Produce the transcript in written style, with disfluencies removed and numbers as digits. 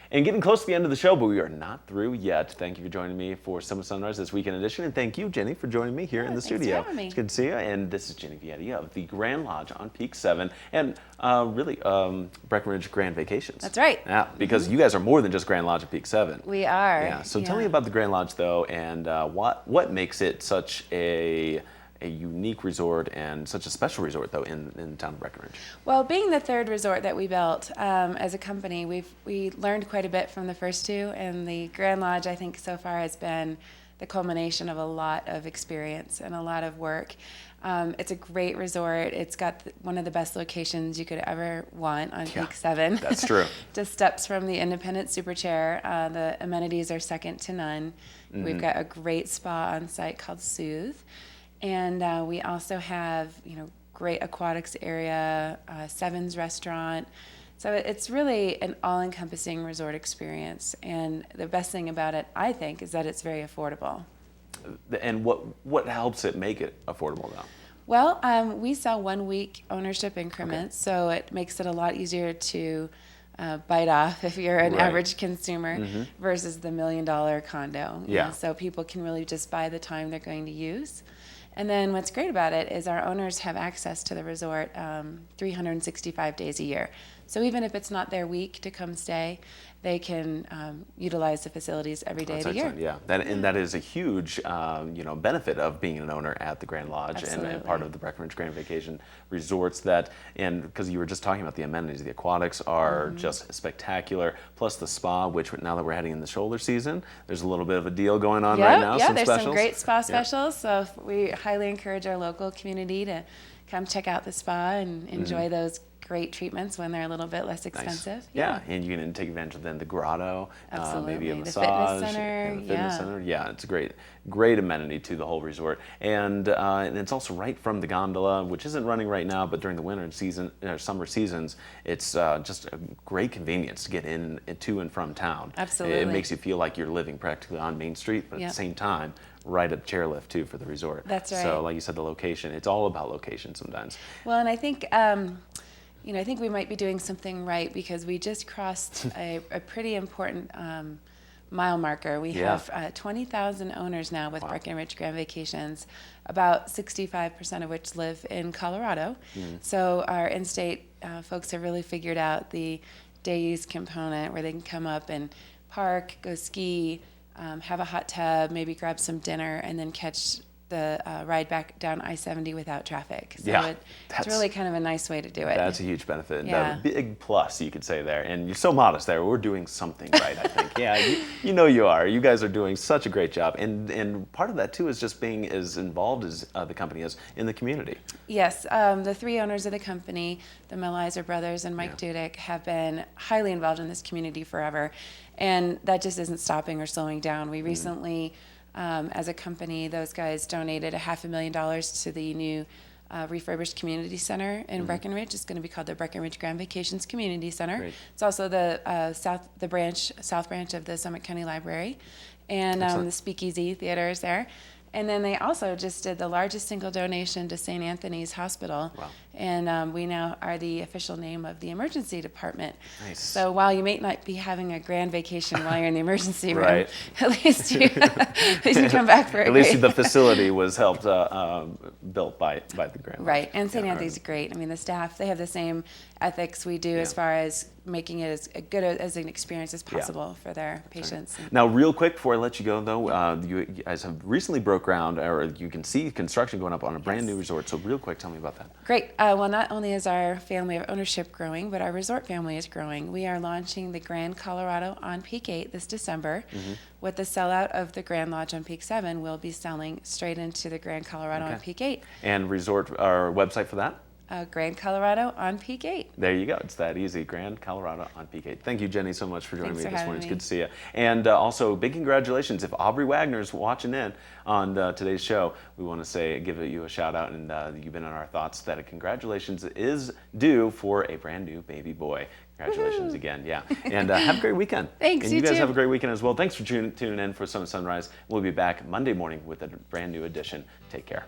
And getting close to the end of the show, but we are not through yet. Thank you for joining me for Summer Sunrise this weekend edition, and thank you, Jenny, for joining me here in the studio. Thanks for having me. It's good to see you, and this is Jenny Vietti of the Grand Lodge on Peak 7, and Breckenridge Grand Vacations. That's right. Yeah, because you guys are more than just Grand Lodge at Peak 7. We are. Yeah, so tell me about the Grand Lodge, though, and what makes it such a unique resort and such a special resort, though, in the town of Breckenridge. Well, being the third resort that we built as a company, we learned quite a bit from the first two, and the Grand Lodge, I think, so far has been the culmination of a lot of experience and a lot of work. It's a great resort. It's got one of the best locations you could ever want on Peak 7. That's true. Just steps from the Independent Super Chair. The amenities are second to none. Mm-hmm. We've got a great spa on site called Soothe. And we also have, great aquatics area, Seven's restaurant. So it's really an all-encompassing resort experience. And the best thing about it, I think, is that it's very affordable. And what helps it make it affordable now? Well, we sell 1 week ownership increments, so it makes it a lot easier to bite off if you're an average consumer versus the $1 million condo. Yeah. So people can really just buy the time they're going to use. And then what's great about it is our owners have access to the resort 365 days a year. So even if it's not their week to come stay, they can utilize the facilities every day of the year. Yeah, that is a huge benefit of being an owner at the Grand Lodge and part of the Breckenridge Grand Vacation Resorts. And because you were just talking about the amenities, the aquatics are just spectacular. Plus the spa, which now that we're heading in the shoulder season, there's a little bit of a deal going on right now. Yeah, there's specials. Some great spa specials. So we highly encourage our local community to come check out the spa and enjoy those great treatments when they're a little bit less expensive. Nice. Yeah, and you can take advantage of then the grotto, maybe a The massage, fitness center. and the fitness center. Yeah, it's a great amenity to the whole resort, and it's also right from the gondola, which isn't running right now, but during the winter season, summer seasons, it's just a great convenience to get in to and from town. Absolutely, it makes you feel like you're living practically on Main Street, but at the same time, right up chairlift too for the resort. That's right. So, like you said, the location. It's all about location sometimes. Well, and I think. I think we might be doing something right because we just crossed a pretty important mile marker. We have 20,000 owners now with Breckenridge Grand Vacations, about 65% of which live in Colorado. So our in-state folks have really figured out the day use component where they can come up and park, go ski, have a hot tub, maybe grab some dinner, and then catch the ride back down I-70 without traffic. So it's really kind of a nice way to do it. That's a huge benefit. Yeah. A big plus, you could say there. And you're so modest there. We're doing something right, I think. Yeah, you are. You guys are doing such a great job. And part of that, too, is just being as involved as the company is in the community. Yes. The three owners of the company, the Melizer brothers and Mike Dudek, have been highly involved in this community forever. And that just isn't stopping or slowing down. We recently... as a company, those guys donated $500,000 to the new refurbished community center in Breckenridge. It's going to be called the Breckenridge Grand Vacations Community Center. Great. It's also the south branch of the Summit County Library, and the Speakeasy Theater is there. And then they also just did the largest single donation to St. Anthony's Hospital. Wow. And we now are the official name of the emergency department. Nice. So while you may not be having a grand vacation while you're in the emergency room, at least you come back for it. At least the facility was helped built by the Grand Lodge. Right, and St. Anthony's great. I mean, the staff, they have the same ethics we do as far as making it as good as an experience as possible for their patients. Right. Now, real quick before I let you go, though, you guys have recently broke ground, or you can see construction going up on a brand new resort. So real quick, tell me about that. Great. Well, not only is our family of ownership growing, but our resort family is growing. We are launching the Grand Colorado on Peak 8 this December. With the sellout of the Grand Lodge on Peak 7, we'll be selling straight into the Grand Colorado on Peak 8. And resort, our website for that? Grand Colorado on Peak 8. There you go. It's that easy. Grand Colorado on Peak 8. Thank you, Jenny, so much for joining me this morning. Me. It's good to see you. And also, big congratulations. If Aubrey Wagner's watching in on today's show, we want to give you a shout out, and you've been in our thoughts that a congratulations is due for a brand new baby boy. Congratulations again, yeah. And have a great weekend. Thanks, and you guys have a great weekend as well. Thanks for tuning in for Summer Sunrise. We'll be back Monday morning with a brand new edition. Take care.